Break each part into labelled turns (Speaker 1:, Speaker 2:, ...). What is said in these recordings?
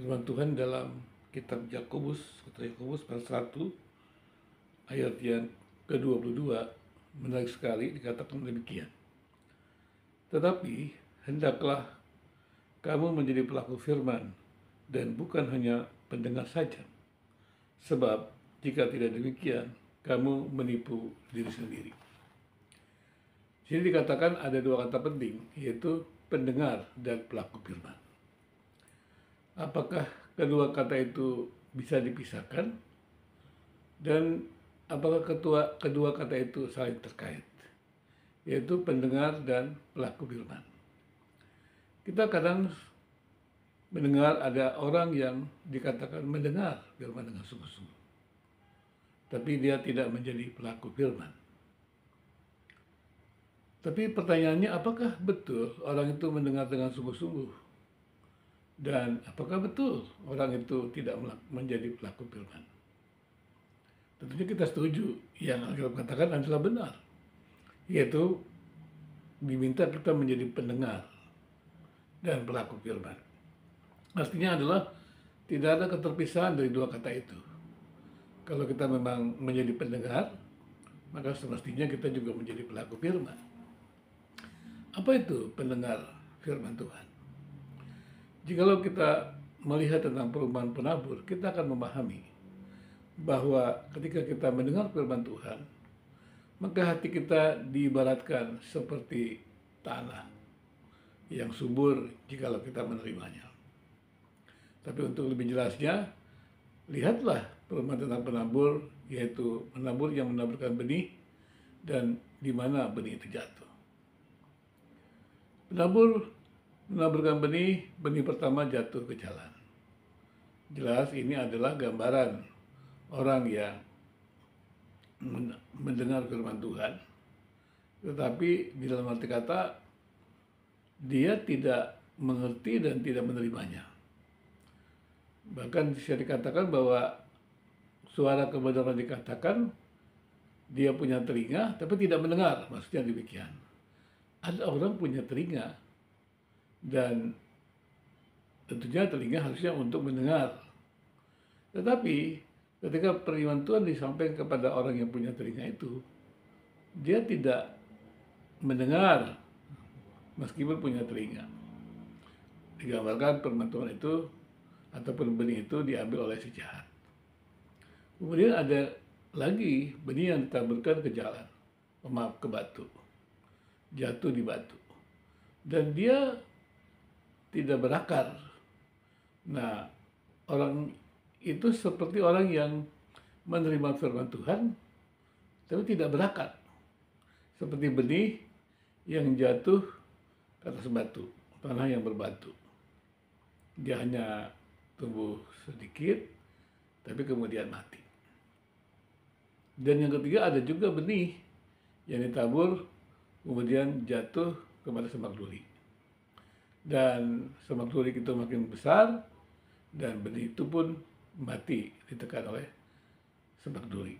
Speaker 1: Firman Tuhan dalam kitab Yakobus pasal 1 ayat yang ke-22 menarik sekali, dikatakan demikian. Tetapi hendaklah kamu menjadi pelaku firman dan bukan hanya pendengar saja. Sebab jika tidak demikian, kamu menipu diri sendiri. Jadi dikatakan ada dua kata penting, yaitu pendengar dan pelaku firman. Apakah kedua kata itu bisa dipisahkan? Dan apakah kedua kata itu saling terkait? Yaitu pendengar dan pelaku firman. Kita kadang mendengar ada orang yang dikatakan mendengar firman dengan sungguh-sungguh, tapi dia tidak menjadi pelaku firman. Tapi pertanyaannya, apakah betul orang itu mendengar dengan sungguh-sungguh? Dan apakah betul orang itu tidak menjadi pelaku firman? Tentunya kita setuju, yang Alkitab katakan adalah benar, yaitu diminta kita menjadi pendengar dan pelaku firman. Artinya adalah tidak ada keterpisahan dari dua kata itu. Kalau kita memang menjadi pendengar, maka semestinya kita juga menjadi pelaku firman. Apa itu pendengar firman Tuhan? Jikalau kita melihat tentang perubahan penabur, kita akan memahami bahwa ketika kita mendengar firman Tuhan, maka hati kita diibaratkan seperti tanah yang subur jikalau kita menerimanya. Tapi untuk lebih jelasnya, lihatlah perumpamaan tentang penabur, yaitu penabur yang menaburkan benih dan di mana benih itu jatuh. Penabur menaburkan benih pertama jatuh ke jalan. Jelas ini adalah gambaran orang yang mendengar firman Tuhan, tetapi di dalam arti kata dia tidak mengerti dan tidak menerimanya. Bahkan bisa dikatakan bahwa suara kebenaran dikatakan dia punya telinga tapi tidak mendengar, maksudnya demikian. Ada orang punya telinga dan tentunya telinga harusnya untuk mendengar. Tetapi ketika firman Tuhan disampaikan kepada orang yang punya telinga itu, dia tidak mendengar meskipun punya telinga. Digambarkan firman Tuhan itu ataupun benih itu diambil oleh si jahat. Kemudian ada lagi benih yang ditaburkan ke jalan, ke batu, jatuh di batu, dan dia tidak berakar. Nah, orang itu seperti orang yang menerima firman Tuhan, tapi tidak berakar, seperti benih yang jatuh ke atas batu, tanah yang berbatu. Dia hanya tumbuh sedikit, tapi kemudian mati. Dan yang ketiga, ada juga benih yang ditabur, kemudian jatuh kepada semak duri. Dan semak duri itu makin besar, dan benih itu pun mati ditekan oleh semak duri.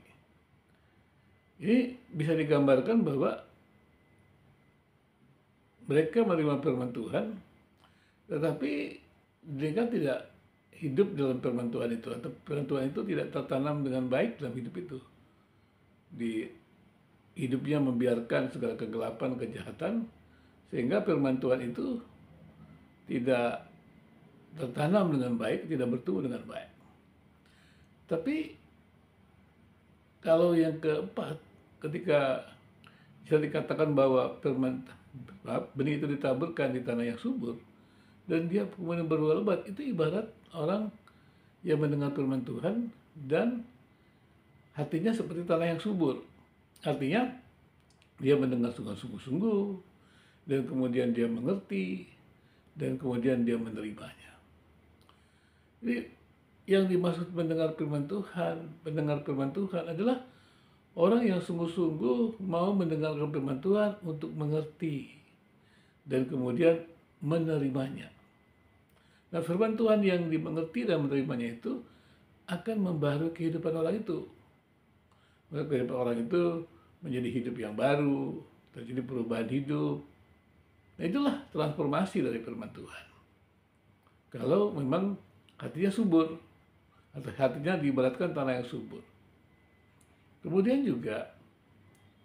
Speaker 1: Ini bisa digambarkan bahwa mereka menerima firman Tuhan, tetapi mereka tidak hidup dalam firman Tuhan itu, atau firman Tuhan itu tidak tertanam dengan baik dalam hidup itu. Di hidupnya membiarkan segala kegelapan, kejahatan, sehingga firman Tuhan itu tidak tertanam dengan baik, tidak bertumbuh dengan baik. Tapi kalau yang keempat, ketika bisa dikatakan bahwa benih itu ditaburkan di tanah yang subur, dan dia kemudian berbuah lebat, itu ibarat orang yang mendengar firman Tuhan dan hatinya seperti tanah yang subur. Artinya dia mendengar sungguh-sungguh, dan kemudian dia mengerti, dan kemudian dia menerimanya. Jadi yang dimaksud pendengar firman Tuhan adalah orang yang sungguh-sungguh mau mendengarkan firman Tuhan untuk mengerti dan kemudian menerimanya. Nah, firman Tuhan yang dimengerti dan menerimanya itu akan membaharui kehidupan orang itu. Maka kehidupan orang itu menjadi hidup yang baru, terjadi perubahan hidup. Nah, itulah transformasi dari firman Tuhan. Kalau memang hatinya subur, atau hatinya diibaratkan tanah yang subur. Kemudian juga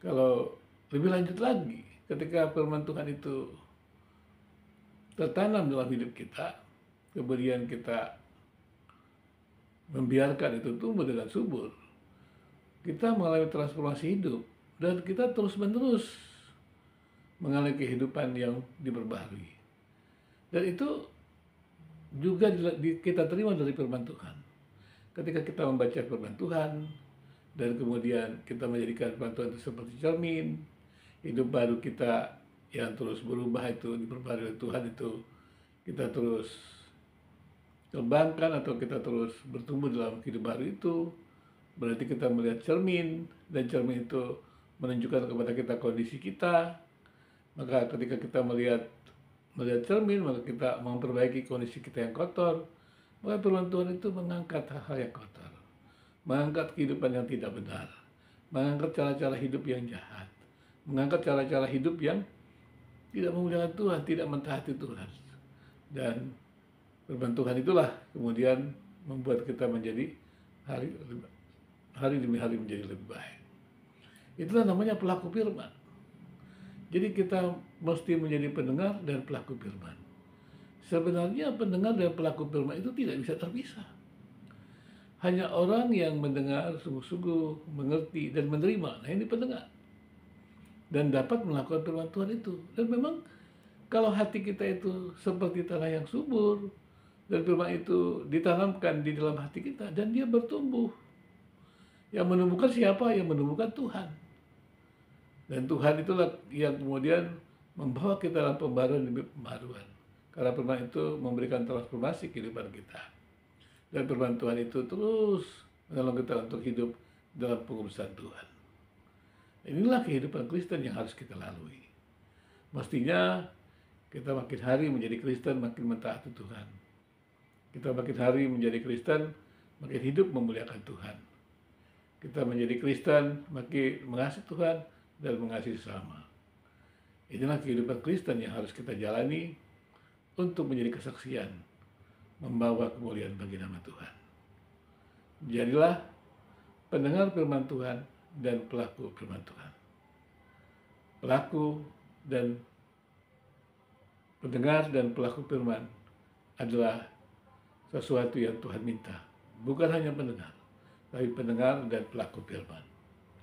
Speaker 1: kalau lebih lanjut lagi, ketika firman Tuhan itu tertanam dalam hidup kita, kemudian kita membiarkan itu tumbuh dengan subur, kita mengalami transformasi hidup dan kita terus-menerus mengalami kehidupan yang diperbaharui. Dan itu juga kita terima dari firman Tuhan. Ketika kita membaca firman Tuhan dan kemudian kita menjadikan firman Tuhan itu seperti cermin, hidup baru kita yang terus berubah itu diperbaharui oleh Tuhan, itu kita terus kembangkan atau kita terus bertumbuh dalam hidup baru itu, berarti kita melihat cermin, dan cermin itu menunjukkan kepada kita kondisi kita. Maka ketika kita melihat cermin, maka kita memperbaiki kondisi kita yang kotor. Maka firman Tuhan itu mengangkat hal-hal yang kotor, mengangkat kehidupan yang tidak benar, mengangkat cara-cara hidup yang jahat, mengangkat cara-cara hidup yang tidak memuliakan Tuhan, tidak mentaati Tuhan. Dan firman Tuhan itulah kemudian membuat kita menjadi hari demi hari menjadi lebih baik. Itulah namanya pelaku firman. Jadi kita mesti menjadi pendengar dan pelaku firman. Sebenarnya pendengar dan pelaku firman itu tidak bisa terpisah. Hanya orang yang mendengar sungguh-sungguh, mengerti dan menerima, nah ini pendengar, dan dapat melakukan firman Tuhan itu. Dan memang kalau hati kita itu seperti tanah yang subur, dan firman itu ditanamkan di dalam hati kita, dan dia bertumbuh. Yang menumbuhkan siapa? Yang menumbuhkan Tuhan. Dan Tuhan itulah yang kemudian membawa kita dalam pembaruan demi pembaruan. Karena firman itu memberikan transformasi kehidupan kita. Dan firman Tuhan itu terus menolong kita untuk hidup dalam pengurusan Tuhan. Inilah kehidupan Kristen yang harus kita lalui. Mestinya kita makin hari menjadi Kristen, makin mentaati Tuhan. Kita makin hari menjadi Kristen, makin hidup memuliakan Tuhan. Kita menjadi Kristen, makin mengasihi Tuhan dan mengasihi sesama. Inilah kehidupan Kristen yang harus kita jalani untuk menjadi kesaksian, membawa kemuliaan bagi nama Tuhan. Jadilah pendengar firman Tuhan dan pelaku firman Tuhan. Pelaku dan pendengar dan pelaku firman adalah sesuatu yang Tuhan minta. Bukan hanya pendengar, tapi pendengar dan pelaku firman.